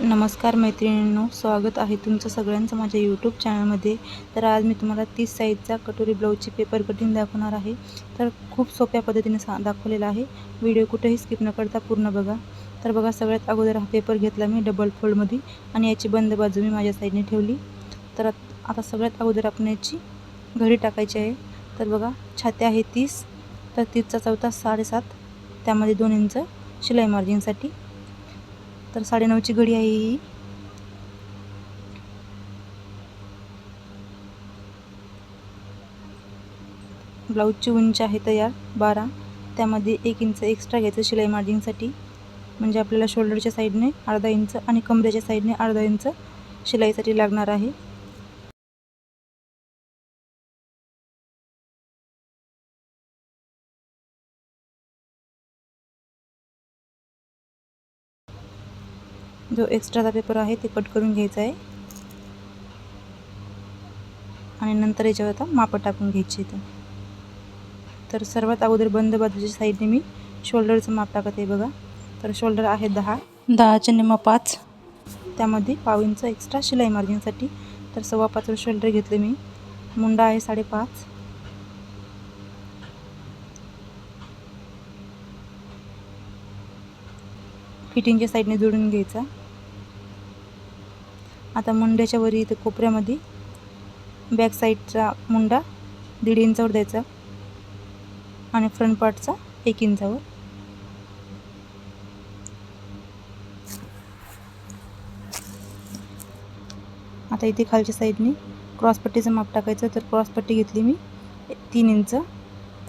नमस्कार मैत्रिणींनो, स्वागत आहे तुमचं सगळ्यांचं माझ्या यूट्यूब चॅनलमध्ये. तर आज मी तुम्हाला 30 साईजचा कटोरी ब्लाऊजची पेपर कटिंग दाखवणार आहे. तर खूप सोप्या पद्धतीने दाखवलेला आहे. व्हिडिओ कुठेही स्किप न करता पूर्ण बघा. तर बघा, सगळ्यात अगोदर हा पेपर घेतला मी डबल फोल्डमध्ये आणि याची बंद बाजू मी माझ्या साईडने ठेवली. तर आता सगळ्यात अगोदर आपण याची घडी टाकायची आहे. तर बघा, छाती आहे 30, तर 30चा चौथा 7.5, त्यामध्ये 2 इंच शिलाई मार्जिनसाठी. तर 9.5ची घडी आहे ही. ब्लाऊजची उंची आहे तयार 12, त्यामध्ये 1 इंच एक्स्ट्रा घ्यायचं शिलाई मार्जिनसाठी. म्हणजे आपल्याला शोल्डरच्या साईडने अर्धा इंच आणि कमरेच्या साईडने अर्धा इंच शिलाईसाठी लागणार आहे. जो एक्स्ट्राचा पेपर आहे ते कट करून घ्यायचा आहे आणि नंतर याच्यावर आता मापं टाकून घ्यायची. तर सर्वात अगोदर बंद बाजूच्या साईडने मी शोल्डरचं माप टाकत आहे. बघा, तर शोल्डर आहे 10, 10च्या निम्मा 5, त्यामध्ये पाव इंच एक्स्ट्रा शिलाई मार्जिनसाठी. तर 5.25 शोल्डर घेतले मी. मुंडा आहे 5.5. फिटिंगच्या साईडने जोडून घ्यायचा. आता मुंड्याच्या वरी इथे कोपऱ्यामध्ये बॅक साईडचा मुंडा 1.5 इंचावर द्यायचा आणि फ्रंट पार्टचा 1 इंचावर. आता इथे खालच्या साईडने क्रॉसपट्टीचं माप टाकायचं. तर क्रॉसपट्टी घेतली मी 3 इंच,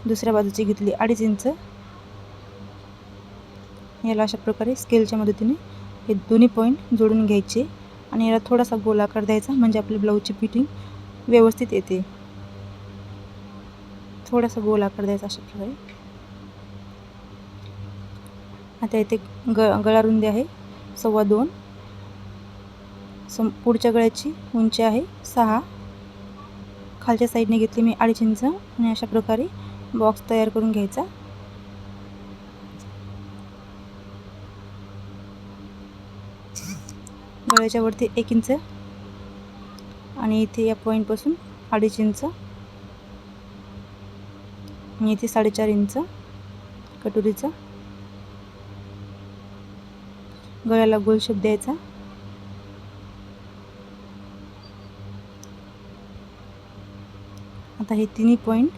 दुसऱ्या बाजूची घेतली 2.5 इंच. याला अशा प्रकारे स्केलच्या मदतीने हे दोन्ही पॉईंट जोडून घ्यायचे आणि याला थोडासा गोलाकार द्यायचा, म्हणजे आपली ब्लाऊजची फिटिंग व्यवस्थित येते. थोडासा गोलाकार द्यायचा अशा प्रकारे. आता इथे गळा रुंदी आहे 2.25. पुढच्या गळ्याची उंची आहे 6. खालच्या साईडने घेतली मी 2.5 इंच आणि अशा प्रकारे बॉक्स तयार करून घ्यायचा. गळ्याच्या वरती 1 इंच आणि इथे या पॉईंटपासून 2.5 इंच आणि इथे 4.5 इंच कटोरीचा. गळ्याला गोल शेप द्यायचा. आता हे तिन्ही पॉईंट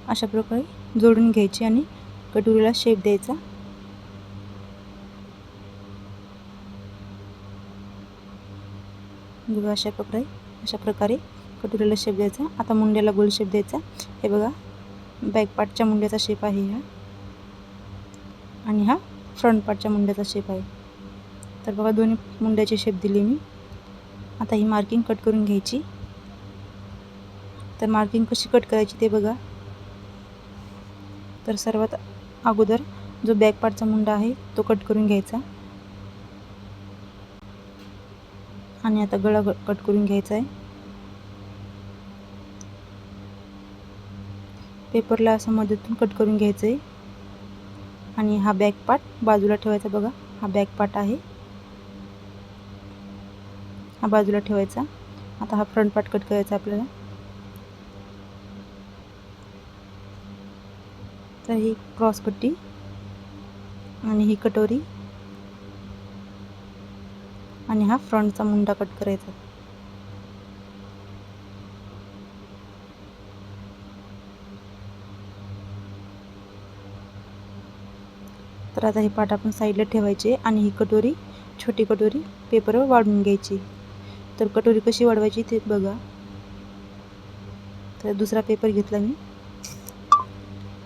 अशा प्रकारे जोडून घ्यायचे आणि कटोरीला शेप द्यायचा. बघा, अशा प्रकारे कटोरीला शेप द्यायचा. आता मुंड्याला गोल शेप द्यायचा. हे बघा, बॅक पार्टच्या मुंड्याचा शेप आहे हा आणि हा फ्रंट पार्टच्या मुंड्याचा शेप आहे. तर बघा, दोन्ही मुंड्याचे शेप दिले मी. आता ही मार्किंग कट करून घ्यायची. तर मार्किंग कशी कट करायची ते बघा. तर सर्वात अगोदर जो बॅक पार्टचा मुंडा आहे तो कट करून घ्यायचा आणि आता गळा कट करून घ्यायचा आहे. पेपरला असं मधून कट करून घ्यायचं आहे आणि हा बॅक पार्ट बाजूला ठेवायचा. बघा, हा बॅक पार्ट आहे, हा बाजूला ठेवायचा. आता हा फ्रंट पार्ट कट करायचा आपल्याला. तर ही क्रॉसपट्टी आणि ही कटोरी आणि हा फ्रंटचा मुंडा कट करायचा. तर आता हे पार्ट आपण साईडला ठेवायचे आणि ही कटोरी, छोटी कटोरी पेपरवर वाढवून घ्यायची. तर कटोरी कशी वाढवायची ते बघा. तर दुसरा पेपर घेतला मी.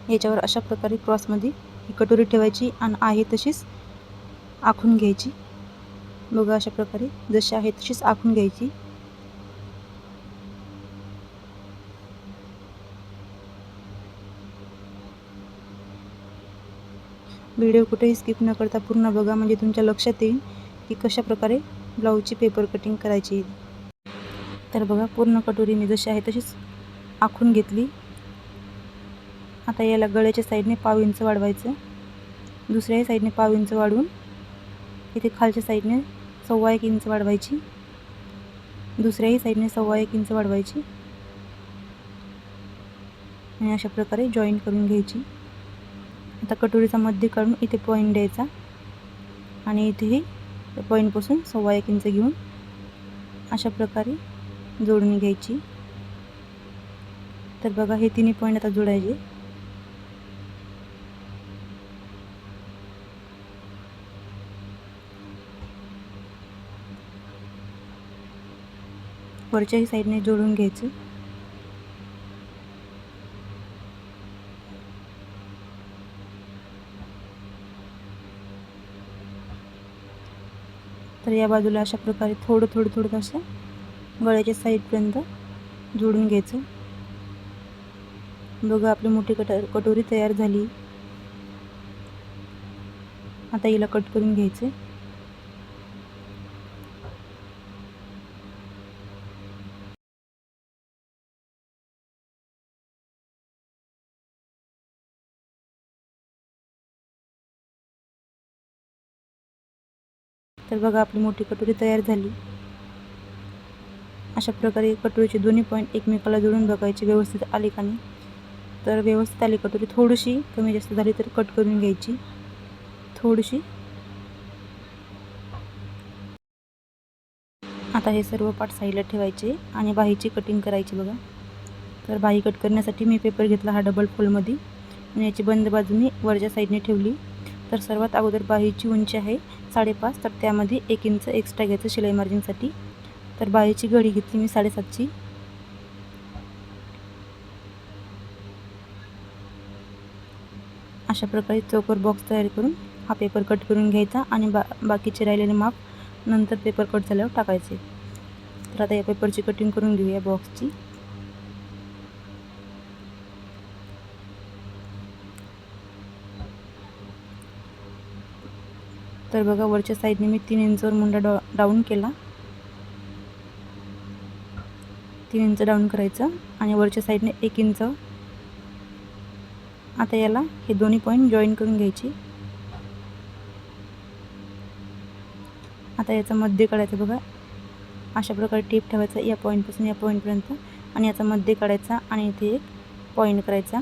याच्यावर अशा प्रकारे क्रॉसमध्ये ही कटोरी ठेवायची आणि आहे तशीच आखून घ्यायची. बघा, अशा प्रकारे जशी आहे तशीच आखून घ्यायची. व्हिडिओ कुठेही स्किप न करता पूर्ण बघा, म्हणजे तुमच्या लक्षात येईल की कशा प्रकारे ब्लाऊजची पेपर कटिंग करायची. तर बघा, पूर्ण कटोरी मी जशी आहे तशीच आखून घेतली. आता याला गळ्याच्या साईडने पाव इंच वाढवायचं. दुसऱ्याही साईडने पाव इंच वाढवून इथे खालच्या साईडने 1.25 इंच वाढवायची, दुसऱ्याही साईडने 1.25 इंच वाढवायची आणि अशा प्रकारे जॉईन करून घ्यायची। आता कटोरीचा मध्य काढून इथे पॉईंट द्यायचा आणि इथेही पॉईंटपासून 1.25 इंच घेऊन अशा प्रकारे जोडणी घ्यायची। तर बघा हे तिन्ही पॉईंट आता जोडायचे। वरच्याही साईडने जोडून घ्यायचं। तर या बाजूला अशा प्रकारे थोडं थोडं थोडं असं गळ्याच्या साईडपर्यंत जोडून घ्यायचं। बघा आपली मोठी कटोरी तयार झाली। आता हिला कट करून घ्यायचे। तर बघा आपली मोठी कटोरी तयार झाली। अशा प्रकारे कटोरीचे दोन्ही पॉईंट एकमेकाला जोडून बघायचे व्यवस्थित आले का नाही। तर व्यवस्थित आली कटोरी, थोडीशी कमी जास्त झाली तर कट करून घ्यायची थोडीशी। आता हे सर्व पार्ट साईडला ठेवायचे आणि बाहीची कटिंग करायची बघा। तर बाही कट करण्यासाठी मी पेपर घेतला हा डबल फोल्डमध्ये आणि याची बंद बाजू मी वरच्या साईडने ठेवली। तर सर्वात अगोदर बाहीची उंची आहे 5.5, तर त्यामध्ये 1 इंच एक्स्ट्रा घ्यायचं शिलाई मार्जिनसाठी। तर बाहीची घडी घेतली मी 7.5ची। अशा प्रकारे चौकोर बॉक्स तयार करून हा पेपर कट करून घ्यायचा आणि बाकीचे राहिलेले माप नंतर पेपर कट झाल्यावर टाकायचे। तर आता या पेपरची कटिंग करून घेऊया बॉक्सची। तर बघा वरच्या साईडने मी 3 इंचवर मुंडा डाऊन केला, 3 इंच डाऊन करायचं आणि वरच्या साईडने 1 इंच। आता याला हे दोन्ही पॉईंट जॉईन करून घ्यायचे। आता याचा मध्य काढायचा बघा। अशा प्रकारे टेप ठेवायचा या पॉईंटपासून या पॉईंटपर्यंत आणि याचा मध्य काढायचा आणि इथे एक पॉईंट करायचा।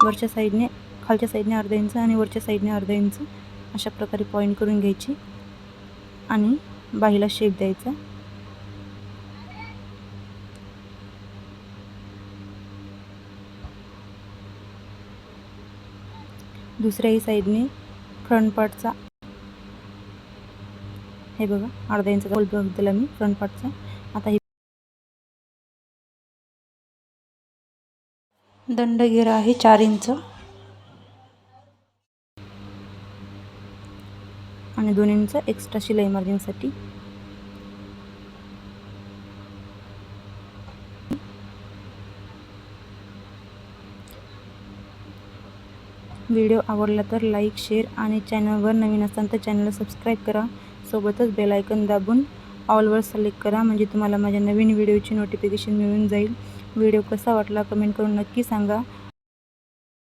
वरच्या साईडने खालच्या साईडने अर्धा इंच आणि वरच्या साईडने अर्धा इंच अशा प्रकारे पॉईंट करून घ्यायची आणि बाहीला शेप द्यायचा। दुसऱ्याही साईडने फ्रंट पार्टचा हे बघा अर्धा इंचचा होल भाग दिला मी फ्रंट पार्टचा। आता ही दंड घेरा आहे 4 इंच आणि 2 इंच एक्स्ट्रा शिलाई मार्जिनसाठी। व्हिडिओ आवडला तर लाईक, शेअर आणि चॅनलवर नवीन असाल तर चॅनलला सबस्क्राईब करा। सोबतच बेल आयकॉन दाबून ऑलवर सिलेक्ट करा, म्हणजे तुम्हाला माझ्या नवीन व्हिडिओची नोटिफिकेशन मिळून जाईल। व्हिडिओ कसा वाटला कमेंट करून नक्की सांगा।